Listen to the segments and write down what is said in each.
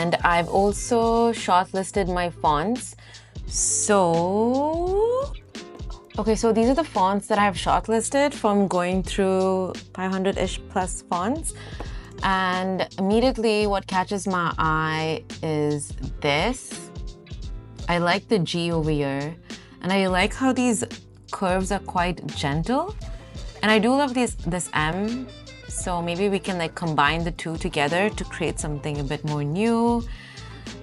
And I've also shortlisted my fonts. So, okay, so these are the fonts that I've shortlisted from going through 500-ish plus fonts. And immediately what catches my eye is this. I like the G over here. And I like how these curves are quite gentle. And I do love this M. So maybe we can like combine the two together to create something a bit more new.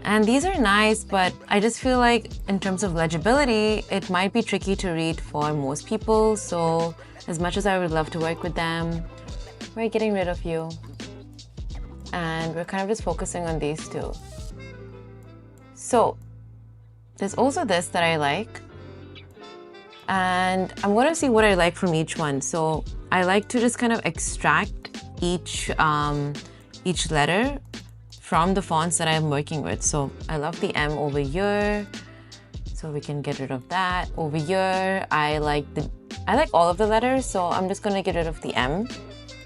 And these are nice, but I just feel like in terms of legibility, it might be tricky to read for most people. So as much as I would love to work with them, we're getting rid of you. And we're kind of just focusing on these two. So there's also this that I like. And I'm going to see what I like from each one. So I like to just kind of extract each letter from the fonts that I'm working with. So I love the M over here. So we can get rid of that. Over here, I like all of the letters. So I'm just going to get rid of the M.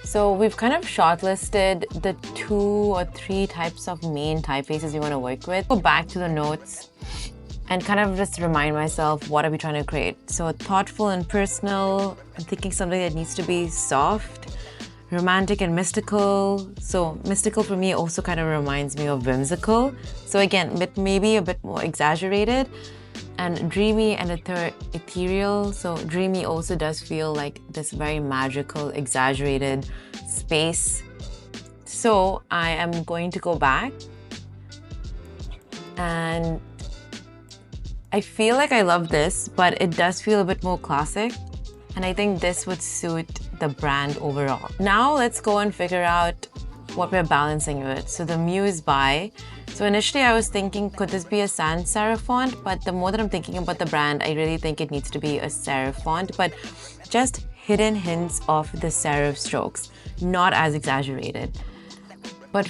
So we've kind of shortlisted the 2 or 3 types of main typefaces you want to work with. Go back to the notes and kind of just remind myself, what are we trying to create? So thoughtful and personal. I'm thinking something that needs to be soft, romantic and mystical. So mystical for me also kind of reminds me of whimsical. So again, maybe a bit more exaggerated. And dreamy and ethereal. So dreamy also does feel like this very magical, exaggerated space. So I am going to go back, and I feel like I love this, but it does feel a bit more classic. And I think this would suit the brand overall. Now let's go and figure out what we're balancing with. So the Muse by. So initially I was thinking, could this be a sans serif font? But the more that I'm thinking about the brand, I really think it needs to be a serif font, but just hidden hints of the serif strokes, not as exaggerated. But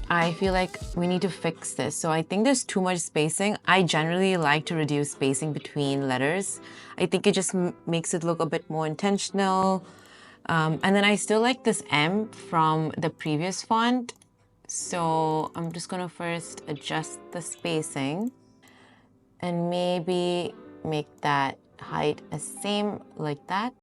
I feel like we need to fix this. So I think there's too much spacing. I generally like to reduce spacing between letters. I think it just makes it look a bit more intentional. And then I still like this M from the previous font. So I'm just gonna first adjust the spacing and maybe make that height the same like that.